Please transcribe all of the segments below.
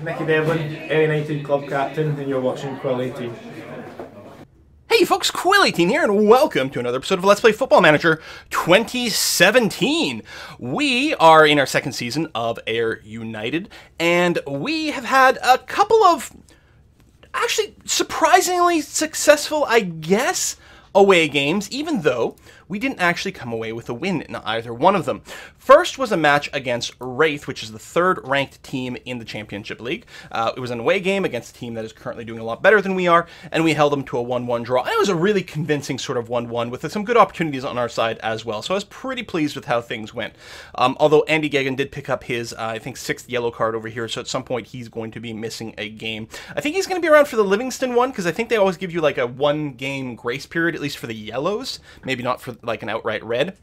Mickey Devlin, Ayr United club captain, and you're watching Quill 18. Hey folks, Quill 18 here, and welcome to another episode of Let's Play Football Manager 2017. We are in our second season of Ayr United, and we have had a couple of actually surprisingly successful, I guess, away games, even though we didn't actually come away with a win in either one of them. First was a match against Wraith, which is the third-ranked team in the Championship League. It was an away game against a team that is currently doing a lot better than we are, and we held them to a 1-1 draw. And it was a really convincing sort of 1-1 with some good opportunities on our side as well. So I was pretty pleased with how things went. Although Andy Gagan did pick up his, I think, 6th yellow card over here, so at some point he's going to be missing a game. I think he's going to be around for the Livingston one, because I think they always give you like a 1-game grace period, at least for the yellows, maybe not for like an outright red.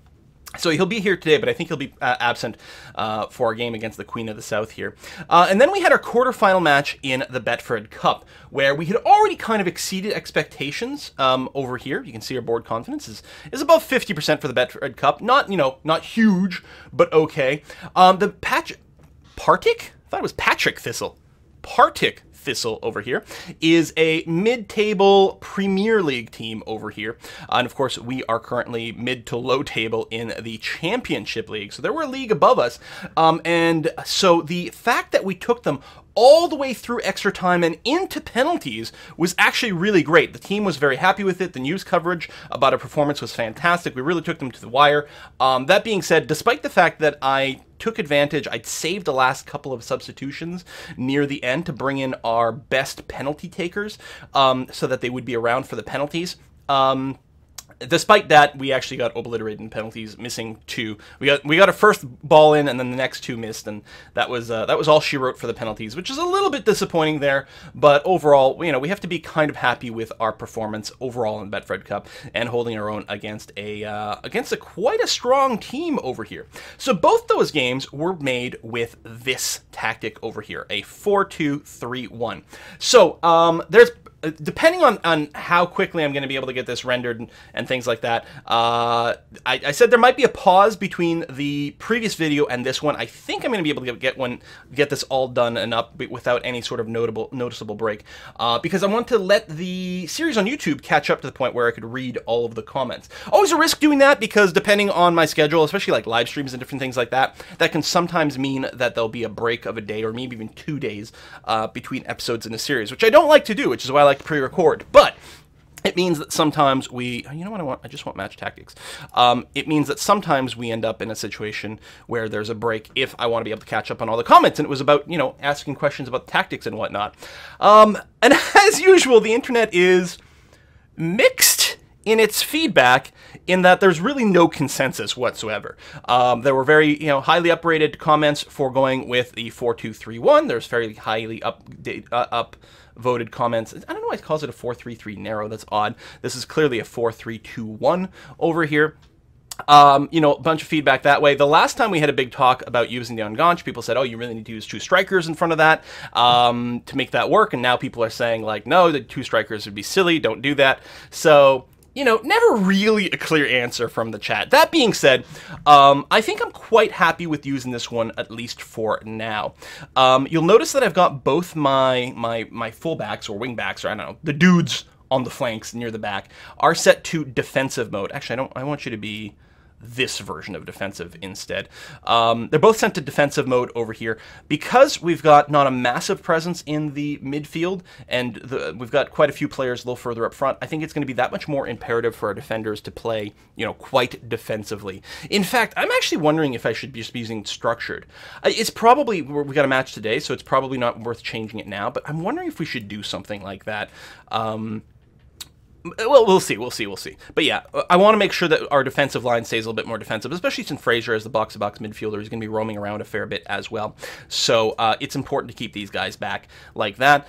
So he'll be here today, but I think he'll be absent for our game against the Queen of the South here. And then we had our quarterfinal match in the Betfred Cup, where we had already kind of exceeded expectations over here. You can see our board confidence is above 50% for the Betfred Cup. Not, not huge, but okay. The Partick? I thought it was Patrick Thistle. Partick Thistle over here is a mid-table Premier League team over here, and of course we are currently mid to low table in the Championship League, so they were a league above us, and so the fact that we took them all the way through extra time and into penalties was actually really great. The team was very happy with it. The news coverage about our performance was fantastic. We really took them to the wire. That being said, despite the fact that I took advantage, I'd saved the last couple of substitutions near the end to bring in our best penalty takers so that they would be around for the penalties. Despite that, we actually got obliterated in penalties, missing 2. We got our first ball in, and then the next 2 missed, and that was all she wrote for the penalties, which is a little bit disappointing there. But overall, we have to be kind of happy with our performance overall in Betfred Cup and holding our own against quite a strong team over here. So both those games were made with this tactic over here, a 4-2-3-1. So there's, depending on how quickly I'm going to be able to get this rendered and things like that, I said there might be a pause between the previous video and this one. I think I'm going to be able to get this all done and up without any sort of noticeable break, because I want to let the series on YouTube catch up to the point where I could read all of the comments. Always a risk doing that, because depending on my schedule, especially like live streams and different things like that, that can sometimes mean that there'll be a break of a day or maybe even 2 days between episodes in a series, which I don't like to do, which is why I like to pre-record. But it means that sometimes we, you know what I want? I just want match tactics. It means that sometimes we end up in a situation where there's a break if I want to be able to catch up on all the comments. And it was about, asking questions about tactics and whatnot. And as usual, the internet is mixed in its feedback, in that there's really no consensus whatsoever. There were very, highly uprated comments for going with the 4-2-3-1. There's fairly highly upvoted comments. I don't know why it calls it a 4-3-3 narrow. That's odd. This is clearly a 4-3-2-1 over here. A bunch of feedback that way. The last time we had a big talk about using the Ungaunch, people said, oh, you really need to use 2 strikers in front of that to make that work. And now people are saying, like, no, the 2 strikers would be silly. Don't do that. So, never really a clear answer from the chat. That being said, I think I'm quite happy with using this one, at least for now. You'll notice that I've got both my fullbacks or wingbacks, or I don't know, the dudes on the flanks near the back, are set to defensive mode. Actually, I want you to be this version of defensive instead. They're both sent to defensive mode over here because we've got not a massive presence in the midfield, and we've got quite a few players a little further up front. I think it's going to be that much more imperative for our defenders to play, quite defensively. In fact, I'm actually wondering if I should be just using structured. It's probably, we got a match today, so it's probably not worth changing it now, but I'm wondering if we should do something like that. Well, we'll see. But yeah, I want to make sure that our defensive line stays a little bit more defensive, especially since Fraser, as the box-to-box midfielder, is going to be roaming around a fair bit as well. So it's important to keep these guys back like that.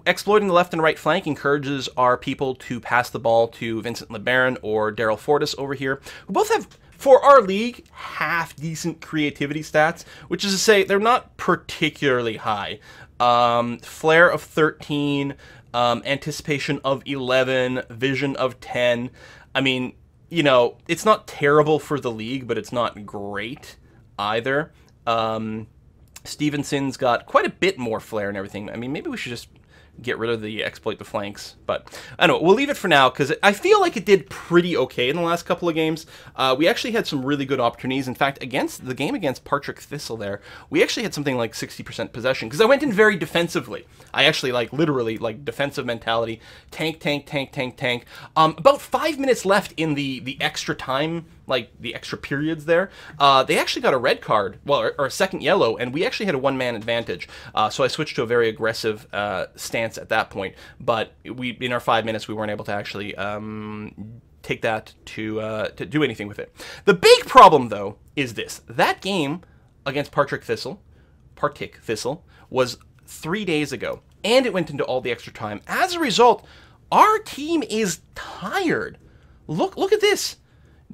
Exploiting the left and right flank encourages our people to pass the ball to Vincent LeBaron or Daryl Fortis over here, who both have, for our league, half-decent creativity stats, which is to say they're not particularly high. Flair of 13... anticipation of 11, vision of 10. I mean, it's not terrible for the league, but it's not great either. Stevenson's got quite a bit more flair and everything. I mean, maybe we should just get rid of the exploit the flanks, but I don't know, we'll leave it for now because I feel like it did pretty okay in the last couple of games. We actually had some really good opportunities. In fact, against the game against Partick Thistle there, we actually had something like 60% possession because I went in very defensively. I actually literally defensive mentality, tank, tank, tank, tank, tank. About 5 minutes left in the extra time, the extra periods there. They actually got a red card, well, or a second yellow, and we actually had a one-man advantage. So I switched to a very aggressive stance at that point. But in our 5 minutes, we weren't able to actually take that to do anything with it. The big problem, though, is this. That game against Partick Thistle was 3 days ago, and it went into all the extra time. As a result, our team is tired. Look at this.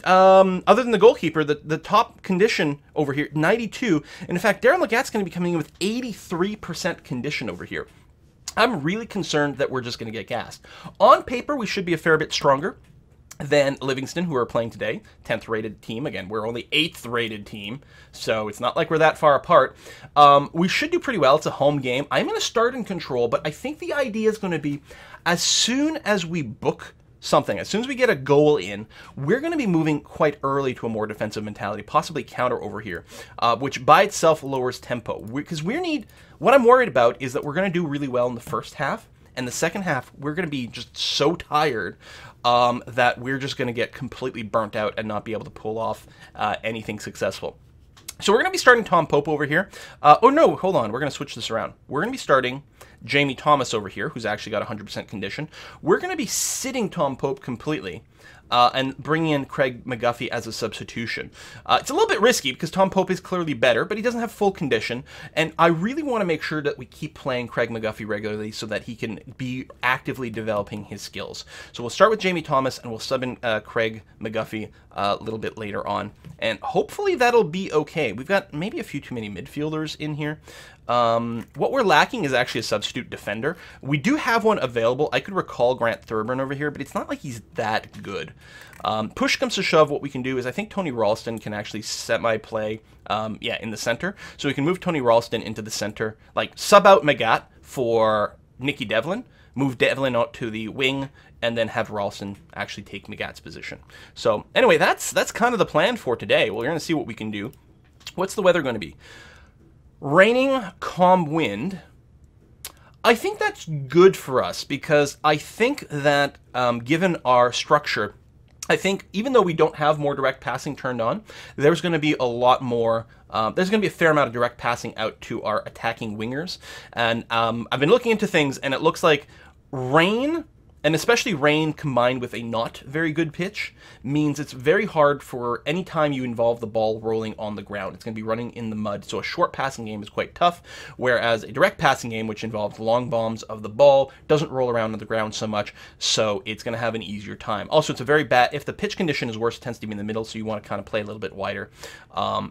Other than the goalkeeper, the top condition over here, 92. And in fact, Darren Legat's going to be coming in with 83% condition over here. I'm really concerned that we're just going to get gassed. On paper, we should be a fair bit stronger than Livingston, who are playing today. 10th rated team. Again, we're only 8th rated team, so it's not like we're that far apart. We should do pretty well. It's a home game. I'm going to start in control, but I think the idea is going to be as soon as we book something, as soon as we get a goal in, we're going to be moving quite early to a more defensive mentality, possibly counter over here, which by itself lowers tempo. Because what I'm worried about is that we're going to do really well in the first half, and the second half, we're going to be just so tired that we're just going to get completely burnt out and not be able to pull off anything successful. So we're going to be starting Tom Pope over here. Oh, no, hold on. We're going to switch this around. We're going to be starting Jamie Thomas over here, who's actually got 100% condition. We're going to be sitting Tom Pope completely and bringing in Craig McGuffey as a substitution. It's a little bit risky because Tom Pope is clearly better, but he doesn't have full condition, and I really want to make sure that we keep playing Craig McGuffey regularly so that he can be actively developing his skills. So we'll start with Jamie Thomas, and we'll sub in Craig McGuffey a little bit later on, and hopefully that'll be okay. We've got maybe a few too many midfielders in here. What we're lacking is actually a substitute defender. We do have one available. I could recall Grant Thurburn over here, but it's not like he's that good. Push comes to shove, what we can do is I think Tony Ralston can actually semi-play in the center. So we can move Tony Ralston into the center, sub out Magat for Nicky Devlin, move Devlin out to the wing, and then have Ralston actually take Magat's position. So anyway, that's kind of the plan for today. We're going to see what we can do. What's the weather going to be? Raining, calm wind. I think that's good for us because I think that given our structure, I think even though we don't have more direct passing turned on, there's going to be a lot more, there's going to be a fair amount of direct passing out to our attacking wingers. And I've been looking into things, and it looks like rain, and especially rain combined with a not very good pitch, means it's very hard for any time you involve the ball rolling on the ground. It's going to be running in the mud, so a short passing game is quite tough, whereas a direct passing game, which involves long bombs of the ball, doesn't roll around on the ground so much, so it's going to have an easier time. Also, it's a very bad, if the pitch condition is worse, it tends to be in the middle, so you want to kind of play a little bit wider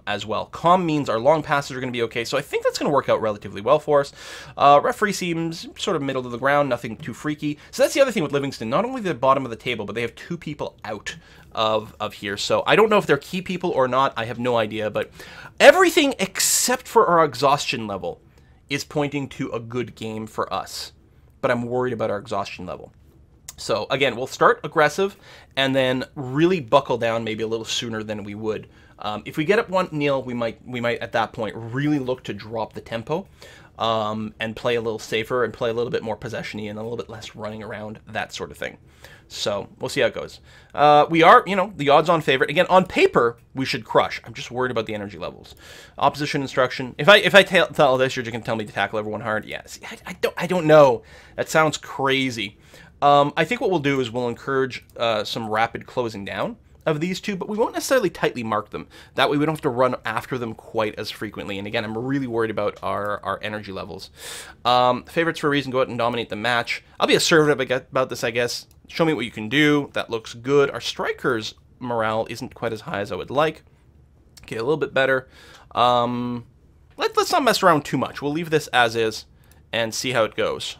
as well. Calm means our long passes are going to be okay, so I think that's going to work out relatively well for us. Referee seems sort of middle to the ground, nothing too freaky. So that's the other thing with Livingston. Not only the bottom of the table, but they have 2 people out of here. So I don't know if they're key people or not. I have no idea. But everything except for our exhaustion level is pointing to a good game for us. But I'm worried about our exhaustion level. So again, we'll start aggressive and then really buckle down maybe a little sooner than we would. If we get up 1-0, we might at that point really look to drop the tempo. And play a little safer and play a little bit more possession-y and a little bit less running around, that sort of thing. So we'll see how it goes. We are, the odds-on favorite. Again, on paper, we should crush. I'm just worried about the energy levels. Opposition instruction. If I tell this, you're just going to tell me to tackle everyone hard. Yeah, see, I don't know. That sounds crazy. I think what we'll do is we'll encourage some rapid closing down of these two, but we won't necessarily tightly mark them. That way we don't have to run after them quite as frequently. And again, I'm really worried about our energy levels. Favorites for a reason, go out and dominate the match. I'll be assertive about this, I guess. Show me what you can do. That looks good. Our strikers' morale isn't quite as high as I would like. Okay, a little bit better. Let's not mess around too much. We'll leave this as is and see how it goes.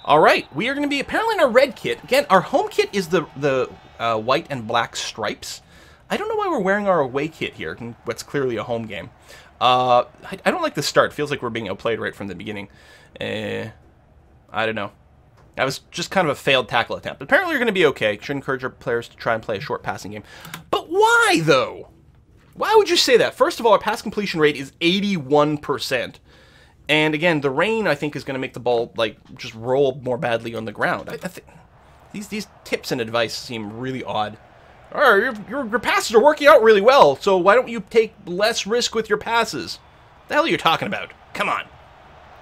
All right, we are going to be apparently in our red kit. Again, our home kit is the white and black stripes. I don't know why we're wearing our away kit here. What's clearly a home game. I don't like the start. Feels like we're being outplayed right from the beginning. I don't know. That was just kind of a failed tackle attempt. Apparently you're going to be okay. Should encourage our players to try and play a short passing game. But why, though? Why would you say that? First of all, our pass completion rate is 81%. And again, the rain, I think, is going to make the ball, like, just roll more badly on the ground. I think these tips and advice seem really odd. All right, your passes are working out really well, so why don't you take less risk with your passes? The hell are you talking about? Come on.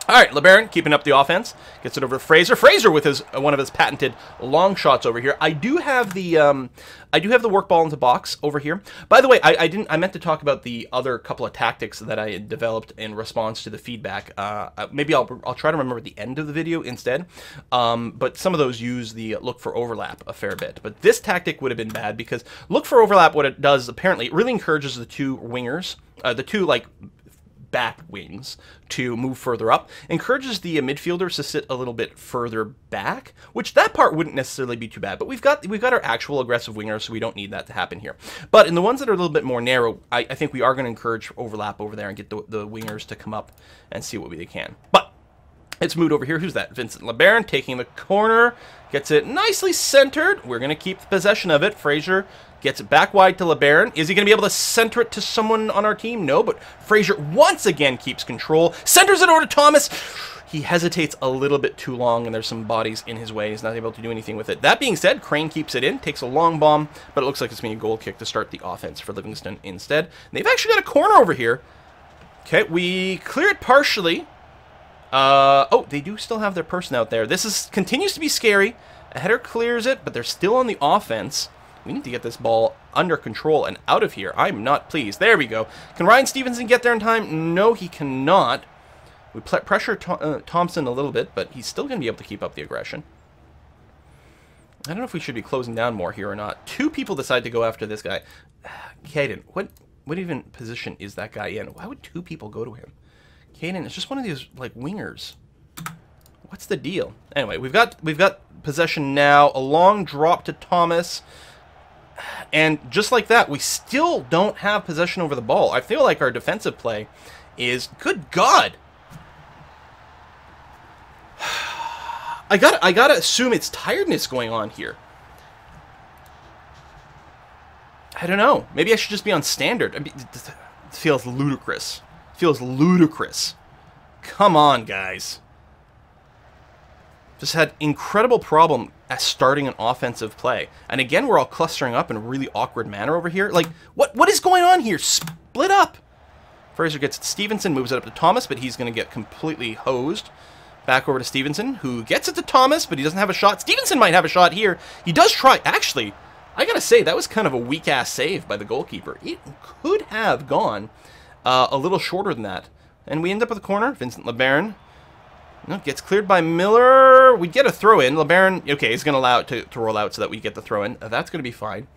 All right, LeBaron keeping up the offense. Gets it over to Fraser. Fraser with his one of his patented long shots over here. I do have the work ball into box over here. By the way, I meant to talk about the other couple of tactics that I had developed in response to the feedback. Maybe I'll try to remember the end of the video instead. But some of those use the look for overlap a fair bit. But this tactic would have been bad because look for overlap. What it does apparently, it really encourages the two wingers, the two like back wings to move further up, encourages the midfielders to sit a little bit further back, which that part wouldn't necessarily be too bad, but we've got our actual aggressive wingers, so we don't need that to happen here. But in the ones that are a little bit more narrow, I think we are going to encourage overlap over there and get the wingers to come up and see what they can. But it's moved over here. Who's that? Vincent LeBaron taking the corner, gets it nicely centered. We're going to keep possession of it. Fraser gets it back wide to LeBaron. Is he going to be able to center it to someone on our team? No, but Fraser once again keeps control. Centers it over to Thomas. He hesitates a little bit too long, and there's some bodies in his way. He's not able to do anything with it. That being said, Crane keeps it in, takes a long bomb, but it looks like it's going to be a goal kick to start the offense for Livingston instead. And they've actually got a corner over here. Okay, we clear it partially. Oh, they do still have their person out there. This continues to be scary. A header clears it, but they're still on the offense. We need to get this ball under control and out of here. I'm not pleased. There we go. Can Ryan Stevenson get there in time? No, he cannot. We pressure Thompson a little bit, but he's still going to be able to keep up the aggression. I don't know if we should be closing down more here or not. Two people decide to go after this guy. Caden, what even position is that guy in? Why would two people go to him? Caden, it's just one of these, like, wingers. What's the deal? Anyway, we've got possession now. A long drop to Thomas. And just like that, we still don't have possession over the ball. I feel like our defensive play is, good God. I gotta assume it's tiredness going on here. I don't know. Maybe I should just be on standard. I mean, it feels ludicrous. It feels ludicrous. Come on, guys. Just had incredible problem at starting an offensive play. And again, we're all clustering up in a really awkward manner over here. Like, what is going on here? Split up. Fraser gets it to Stevenson, moves it up to Thomas, but he's going to get completely hosed. Back over to Stevenson, who gets it to Thomas, but he doesn't have a shot. Stevenson might have a shot here. He does try. Actually, I got to say, that was kind of a weak-ass save by the goalkeeper. It could have gone a little shorter than that. And we end up with a corner. Vincent LeBaron. No, gets cleared by Miller. We get a throw-in. LeBaron, okay, he's going to allow it to roll out so that we get the throw-in. That's going to be fine.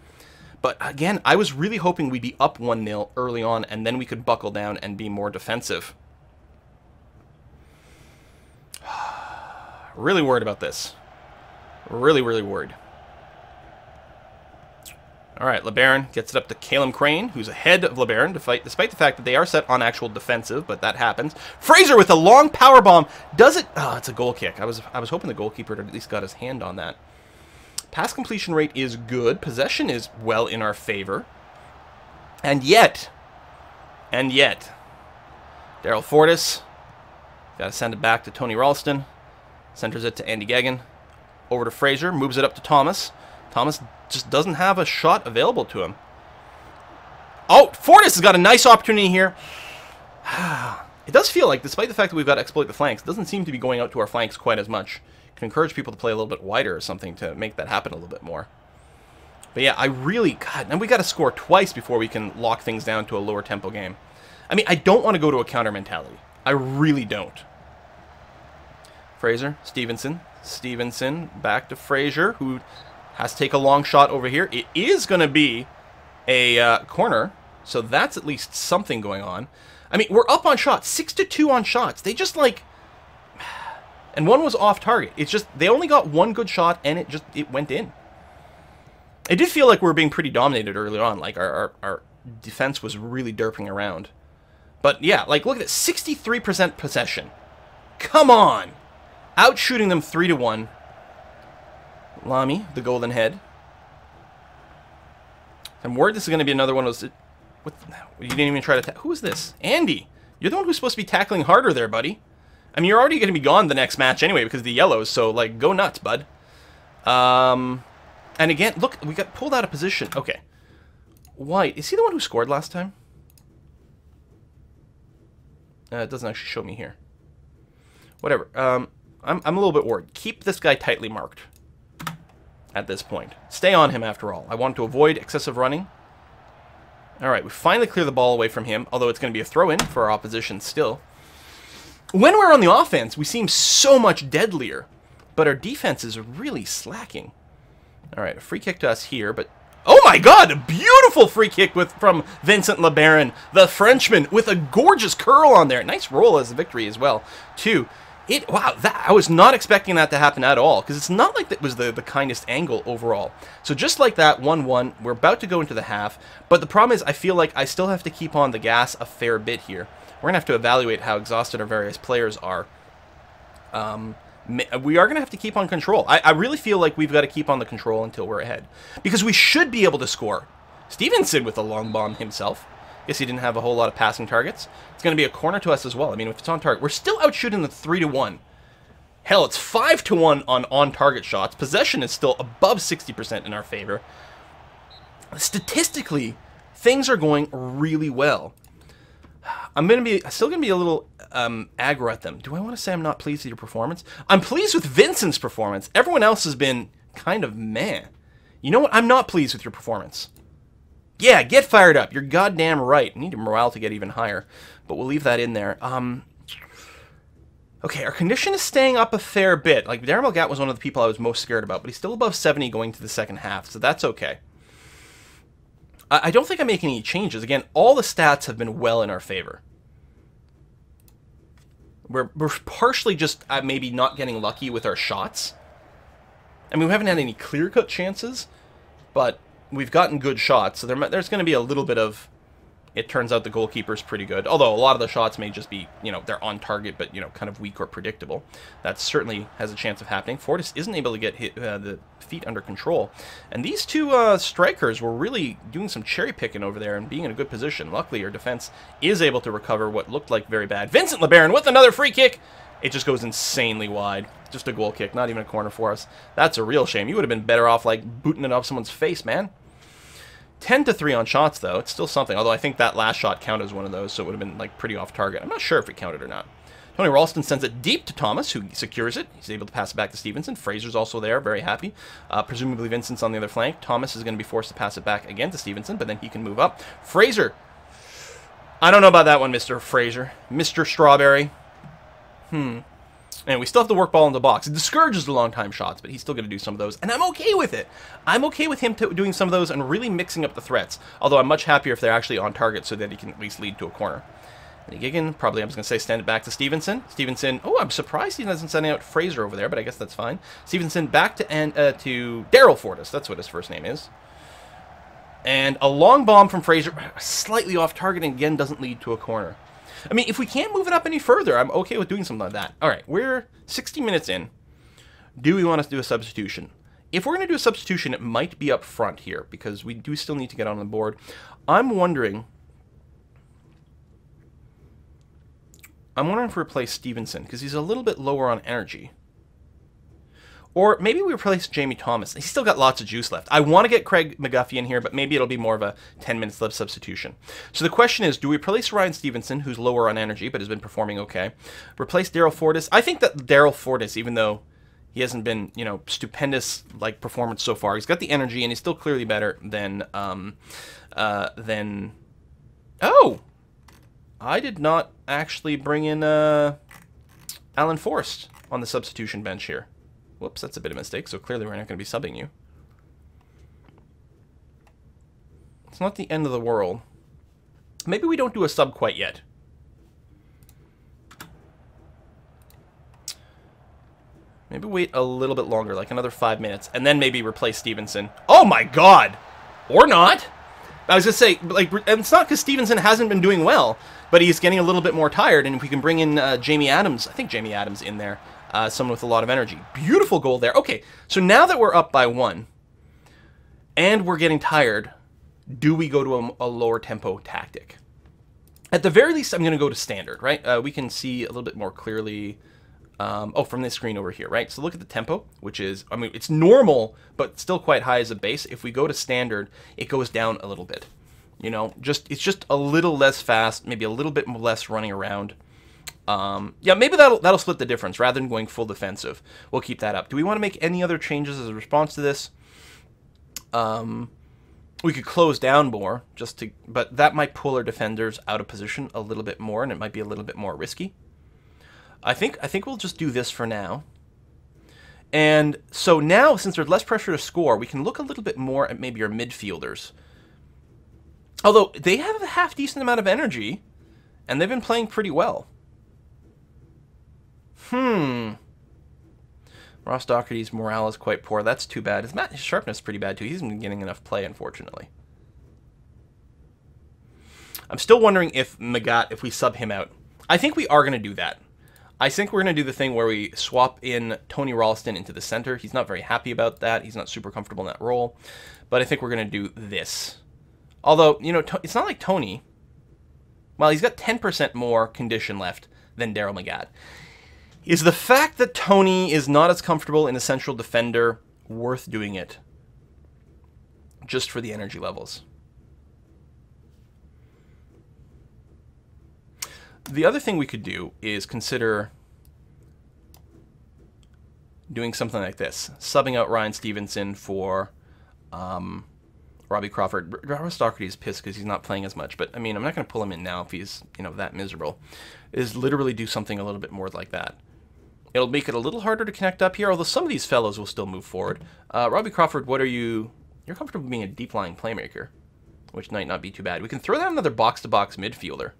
But again, I was really hoping we'd be up 1-0 early on, and then we could buckle down and be more defensive. Really worried about this. Really, really worried. All right, LeBaron gets it up to Caleb Crane, who's ahead of LeBaron, despite the fact that they are set on actual defensive, but that happens. Fraser with a long power bomb. Does it? Oh, it's a goal kick. I was hoping the goalkeeper at least got his hand on that. Pass completion rate is good. Possession is well in our favor. And yet, Daryl Fortis, got to send it back to Tony Ralston. Centers it to Andy Geoghegan. Over to Fraser, moves it up to Thomas. Thomas just doesn't have a shot available to him. Oh, Fortis has got a nice opportunity here. It does feel like, despite the fact that we've got to exploit the flanks, it doesn't seem to be going out to our flanks quite as much. Can encourage people to play a little bit wider or something to make that happen a little bit more. But yeah, God, and we got to score twice before we can lock things down to a lower tempo game. I mean, I don't want to go to a counter mentality. I really don't. Fraser, Stevenson, back to Fraser, who has to take a long shot over here. It is going to be a corner, so that's at least something going on. I mean, we're up on shots, 6-2 on shots. They just like, and one was off target. It's just they only got one good shot, and it went in. It did feel like we were being pretty dominated early on. Like our defense was really derping around. But yeah, like, look at it. 63% possession. Come on. Outshooting them 3-1. Lamy, the golden head. I'm worried this is going to be another one of those... What, you didn't even try to... Who is this? Andy. You're the one who's supposed to be tackling harder there, buddy. I mean, you're already going to be gone the next match anyway because of the yellows, so, like, go nuts, bud. And again, look, we got pulled out of position. Okay. White. Is he the one who scored last time? It doesn't actually show me here. Whatever. I'm a little bit worried. Keep this guy tightly marked at this point. Stay on him, after all. I want to avoid excessive running. All right, we finally clear the ball away from him, although it's going to be a throw-in for our opposition still. When we're on the offense, we seem so much deadlier, but our defense is really slacking. All right, a free kick to us here, but... Oh my god, a beautiful free kick from Vincent LeBaron, the Frenchman, with a gorgeous curl on there. Nice roll as a victory as well, too. Wow, I was not expecting that to happen at all, because it's not like that was the kindest angle overall. So just like that, 1-1, we're about to go into the half, but the problem is I feel like I still have to keep on the gas a fair bit here. We're going to have to evaluate how exhausted our various players are. We are going to have to keep on control. I really feel like we've got to keep on the control until we're ahead, because we should be able to score. Stevenson with a long bomb himself. Guess he didn't have a whole lot of passing targets. It's going to be a corner to us as well. I mean, if it's on target, we're still outshooting the 3-1. Hell, it's 5-1 on target shots. Possession is still above 60% in our favor. Statistically, things are going really well. I'm still gonna be a little aggro at them. Do I want to say I'm not pleased with your performance? I'm pleased with Vincent's performance. Everyone else has been kind of meh. You know what? I'm not pleased with your performance. Yeah, get fired up. You're goddamn right. I need your morale to get even higher, but we'll leave that in there. Okay, our condition is staying up a fair bit. Like, Darren Mulgat was one of the people I was most scared about, but he's still above 70 going to the second half, so that's okay. I don't think I'm making any changes. Again, all the stats have been well in our favor. We're partially just maybe not getting lucky with our shots. I mean, we haven't had any clear-cut chances, but we've gotten good shots, so there's going to be a little bit of... It turns out the goalkeeper's pretty good, although a lot of the shots may just be, you know, they're on target, but, you know, kind of weak or predictable. That certainly has a chance of happening. Fortis isn't able to get the feet under control. And these two strikers were really doing some cherry-picking over there and being in a good position. Luckily, our defense is able to recover what looked like very bad. Vincent LeBaron with another free kick! It just goes insanely wide. Just a goal kick, not even a corner for us. That's a real shame. You would have been better off, like, booting it off someone's face, man. 10-3 on shots, though. It's still something. Although I think that last shot counted as one of those, so it would have been, like, pretty off target. I'm not sure if it counted or not. Tony Ralston sends it deep to Thomas, who secures it. He's able to pass it back to Stevenson. Fraser's also there, very happy. Presumably Vincent's on the other flank. Thomas is going to be forced to pass it back again to Stevenson, but then he can move up. Fraser. I don't know about that one, Mr. Fraser. Mr. Strawberry. And we still have to work ball in the box. It discourages the long-time shots, but he's still going to do some of those, and I'm okay with it. I'm okay with him doing some of those and really mixing up the threats, although I'm much happier if they're actually on target so that he can at least lead to a corner. And Gigan, probably I'm just going to say send it back to Stevenson. Stevenson, oh, I'm surprised he doesn't send out Fraser over there, but I guess that's fine. Stevenson back to Daryl Fortis, that's what his first name is. And a long bomb from Fraser, slightly off target, and again doesn't lead to a corner. I mean, if we can't move it up any further, I'm okay with doing something like that. All right, we're 60 minutes in. Do we want to do a substitution? If we're going to do a substitution, it might be up front here, because we do still need to get on the board. I'm wondering if we replace Stevenson, because he's a little bit lower on energy. Or maybe we replace Jamie Thomas. He's still got lots of juice left. I want to get Craig McGuffey in here, but maybe it'll be more of a 10 minutes left substitution. So the question is, do we replace Ryan Stevenson, who's lower on energy, but has been performing okay? Replace Daryl Fortis? I think that Daryl Fortis, even though he hasn't been, you know, stupendous, like, performance so far, he's got the energy, and he's still clearly better than... Oh! I did not actually bring in Alan Forst on the substitution bench here. Whoops, that's a bit of a mistake, so clearly we're not going to be subbing you. It's not the end of the world. Maybe we don't do a sub quite yet. Maybe wait a little bit longer, like another 5 minutes, and then maybe replace Stevenson. Oh my god! Or not! I was going to say, like, and it's not because Stevenson hasn't been doing well, but he's getting a little bit more tired, and if we can bring in Jamie Adams, I think Jamie Adams in there, someone with a lot of energy. Beautiful goal there. Okay, so now that we're up by 1, and we're getting tired, do we go to a lower tempo tactic? At the very least, I'm going to go to standard, right? We can see a little bit more clearly, from this screen over here, right? So look at the tempo, which is, I mean, it's normal, but still quite high as a base. If we go to standard, it goes down a little bit. You know, it's just a little less fast, maybe a little bit less running around. Yeah, maybe that'll split the difference rather than going full defensive. We'll keep that up. Do we want to make any other changes as a response to this? We could close down more, but that might pull our defenders out of position a little bit more, and it might be a little bit more risky. I think we'll just do this for now. And so now, since there's less pressure to score, we can look a little bit more at maybe our midfielders. Although they have a half-decent amount of energy, and they've been playing pretty well. Ross Doherty's morale is quite poor. That's too bad. His sharpness is pretty bad, too. He hasn't been getting enough play, unfortunately. I'm still wondering if Magat, if we sub him out. I think we are going to do that. I think we're going to do the thing where we swap in Tony Ralston into the center. He's not very happy about that. He's not super comfortable in that role. But I think we're going to do this. Although, you know, it's not like Tony. Well, he's got 10% more condition left than Daryl Magat. Is the fact that Tony is not as comfortable in a central defender worth doing it just for the energy levels? The other thing we could do is consider doing something like this. Subbing out Ryan Stevenson for Robbie Crawford. Ross Doherty is pissed because he's not playing as much, but I mean, I'm not going to pull him in now if he's, you know, that miserable. Is literally do something a little bit more like that. It'll make it a little harder to connect up here, although some of these fellows will still move forward. Robbie Crawford, what are you? You're comfortable being a deep-lying playmaker, which might not be too bad. We can throw down another box-to-box midfielder.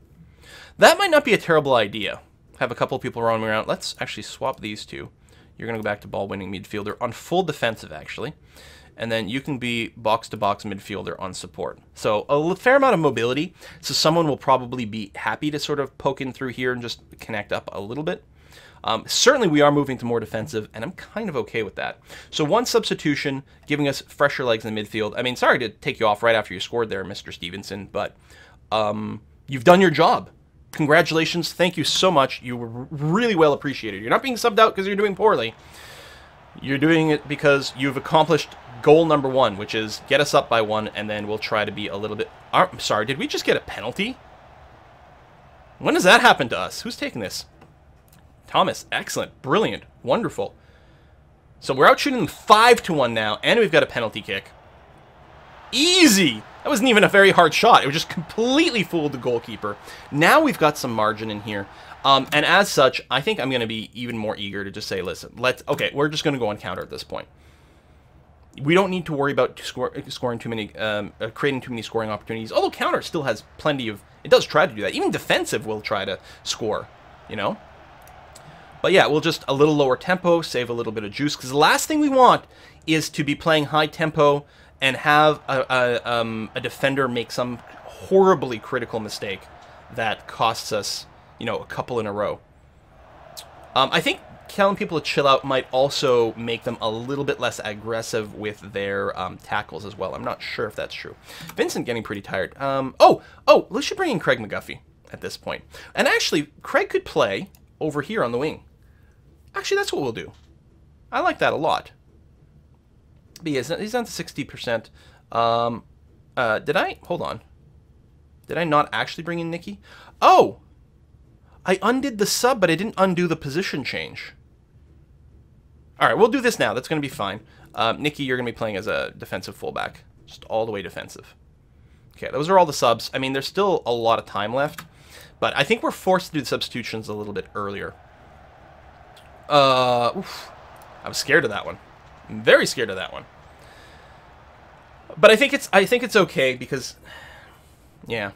That might not be a terrible idea. Have a couple of people roaming around. Let's actually swap these two. You're going to go back to ball-winning midfielder on full defensive, actually. And then you can be box-to-box midfielder on support. So a fair amount of mobility. So someone will probably be happy to sort of poke in through here and just connect up a little bit. Certainly we are moving to more defensive, and I'm kind of okay with that. So one substitution, giving us fresher legs in the midfield. I mean, sorry to take you off right after you scored there, Mr. Stevenson, but you've done your job. Congratulations. Thank you so much. You were really well appreciated. You're not being subbed out because you're doing poorly. You're doing it because you've accomplished goal number 1, which is get us up by 1, and then we'll try to be a little bit... I'm sorry, did we just get a penalty? When does that happen to us? Who's taking this? Thomas. Excellent. Brilliant. Wonderful. So we're out shooting 5-1 now, and we've got a penalty kick. Easy! That wasn't even a very hard shot. It was just completely fooled the goalkeeper. Now we've got some margin in here. And as such, I think I'm going to be even more eager to just say, listen, okay, we're just going to go on counter at this point. We don't need to worry about scoring too many, creating too many scoring opportunities. Although counter still has plenty of, it does try to do that. Even defensive will try to score, you know? But yeah, we'll just a little lower tempo, save a little bit of juice. Because the last thing we want is to be playing high tempo and have a defender make some horribly critical mistake that costs us, you know, a couple in a row. I think telling people to chill out might also make them a little bit less aggressive with their tackles as well. I'm not sure if that's true. Vincent getting pretty tired. We should bring in Craig McGuffey at this point. And actually, Craig could play over here on the wing. Actually, that's what we'll do. I like that a lot. But yeah, he's down to 60%. Hold on. Did I not actually bring in Nikki? Oh! I undid the sub, but I didn't undo the position change. Alright, we'll do this now. That's going to be fine. Nikki, you're going to be playing as a defensive fullback. Just all the way defensive. Okay, those are all the subs. I mean, there's still a lot of time left. But I think we're forced to do the substitutions a little bit earlier. I was scared of that one. I'm very scared of that one. But I think it's okay because, yeah,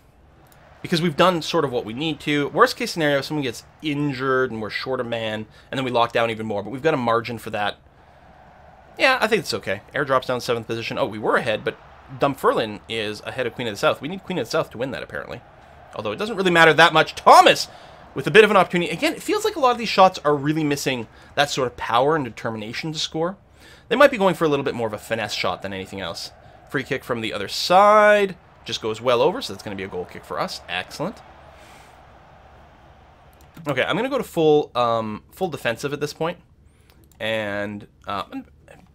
because we've done sort of what we need to. Worst case scenario, someone gets injured and we're short a man, and then we lock down even more. But we've got a margin for that. Yeah, I think it's okay. Air drops down 7th position. Oh, we were ahead, but Dunfermline is ahead of Queen of the South. We need Queen of the South to win that, apparently. Although it doesn't really matter that much. Thomas with a bit of an opportunity. Again, it feels like a lot of these shots are really missing that sort of power and determination to score. They might be going for a little bit more of a finesse shot than anything else. Free kick from the other side. Just goes well over, so that's going to be a goal kick for us. Excellent. Okay, I'm going to go to full defensive at this point. And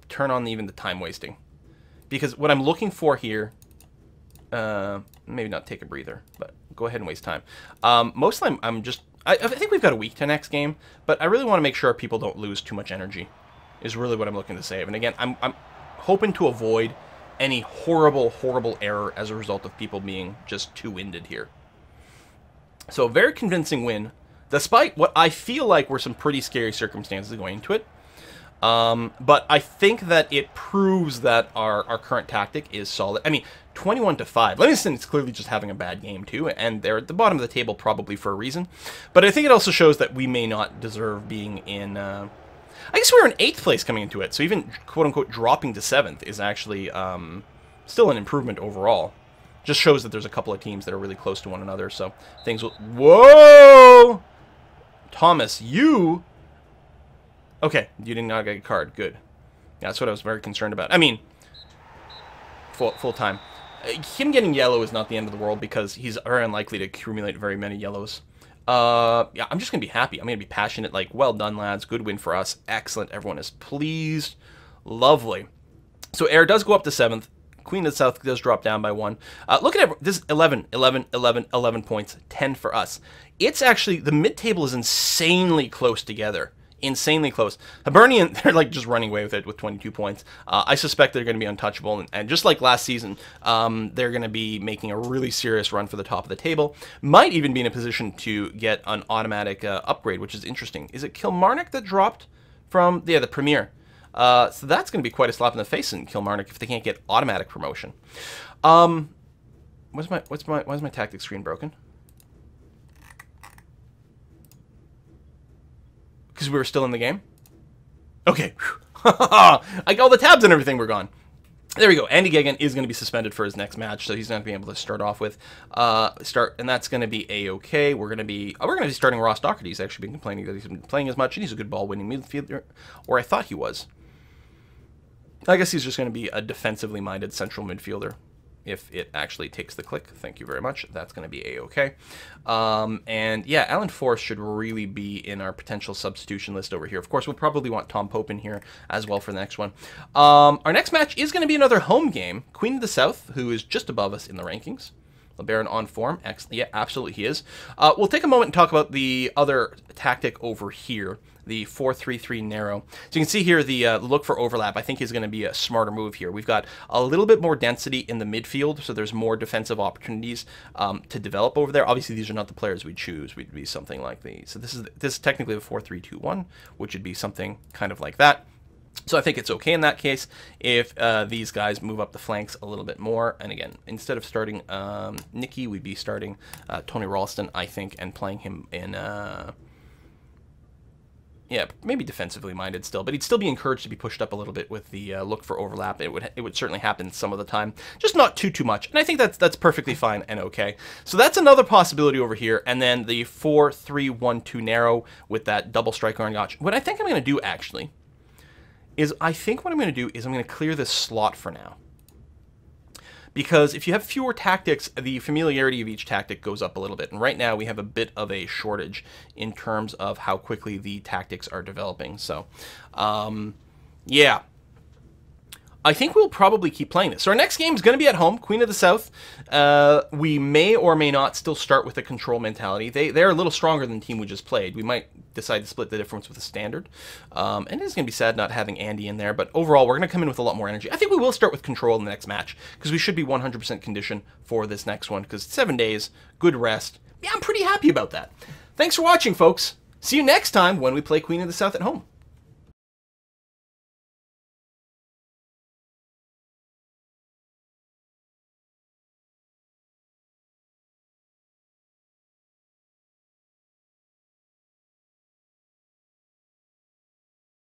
turn on even the time wasting. Because what I'm looking for here... maybe not take a breather, but go ahead and waste time. Mostly I'm just... I think we've got a week to next game, but I really want to make sure people don't lose too much energy, is really what I'm looking to save. And again, I'm hoping to avoid any horrible, horrible error as a result of people being just too winded here. So a very convincing win, despite what I feel like were some pretty scary circumstances going into it. But I think that it proves that our current tactic is solid. I mean, 21-5. Livingston is clearly just having a bad game too, and they're at the bottom of the table probably for a reason. But I think it also shows that we may not deserve being in... I guess we were in 8th place coming into it, so even quote-unquote dropping to 7th is actually still an improvement overall. Just shows that there's a couple of teams that are really close to one another, so things will... Whoa! Thomas, you... Okay, you did not get a card. Good. Yeah, that's what I was very concerned about. I mean, full time. Him getting yellow is not the end of the world because he's very unlikely to accumulate very many yellows. Yeah, I'm just going to be happy. I'm going to be passionate, like, well done, lads. Good win for us. Excellent. Everyone is pleased. Lovely. So Ayr does go up to 7th. Queen of the South does drop down by 1. Look at this 11 points, 10 for us. It's actually, the mid-table is insanely close together. Insanely close. Hibernian, they're like just running away with it with 22 points. I suspect they're going to be untouchable, and just like last season, they're going to be making a really serious run for the top of the table. Might even be in a position to get an automatic upgrade, which is interesting. Is it Kilmarnock that dropped from the Premier? So that's going to be quite a slap in the face in Kilmarnock if they can't get automatic promotion. Why is my tactics screen broken? Because we were still in the game? Okay. Like all the tabs and everything were gone. There we go. Andy Geoghegan is going to be suspended for his next match, so he's not going to be able to start off with. And that's going to be A-okay. We're going to be starting Ross Docherty. He's actually been complaining that he's been playing as much, and he's a good ball-winning midfielder, or I thought he was. I guess he's just going to be a defensively minded central midfielder. If it actually takes the click, thank you very much. That's going to be A-okay. And yeah, Alan Forrest should really be in our potential substitution list over here. Of course, we'll probably want Tom Pope in here as well for the next one. Our next match is going to be another home game. Queen of the South, who is just above us in the rankings. LeBaron on form. Excellent. Yeah, absolutely he is. We'll take a moment and talk about the other tactic over here, the 4-3-3 narrow. So you can see here the look for overlap, I think, is going to be a smarter move here. We've got a little bit more density in the midfield, so there's more defensive opportunities to develop over there. Obviously, these are not the players we'd choose. We'd be something like these. So this is technically the 4-3-2-1, which would be something kind of like that. So I think it's okay in that case if these guys move up the flanks a little bit more. And again, instead of starting Nicky, we'd be starting Tony Ralston, I think, and playing him in... yeah, maybe defensively minded still, but he'd still be encouraged to be pushed up a little bit with the look for overlap. It would certainly happen some of the time, just not too much. And I think that's perfectly fine and okay. So that's another possibility over here. And then the 4-3-1-2 narrow with that double striker on Gotch. What I think I'm going to do actually is I'm going to clear this slot for now. Because if you have fewer tactics, the familiarity of each tactic goes up a little bit. And right now we have a bit of a shortage in terms of how quickly the tactics are developing. So, yeah. I think we'll probably keep playing this. So our next game is going to be at home, Queen of the South. We may or may not still start with a control mentality. They're a little stronger than the team we just played. We might decide to split the difference with a standard. And it's going to be sad not having Andy in there. But overall, we're going to come in with a lot more energy. I think we will start with control in the next match because we should be 100% conditioned for this next one because 7 days, good rest. Yeah, I'm pretty happy about that. Thanks for watching, folks. See you next time when we play Queen of the South at home.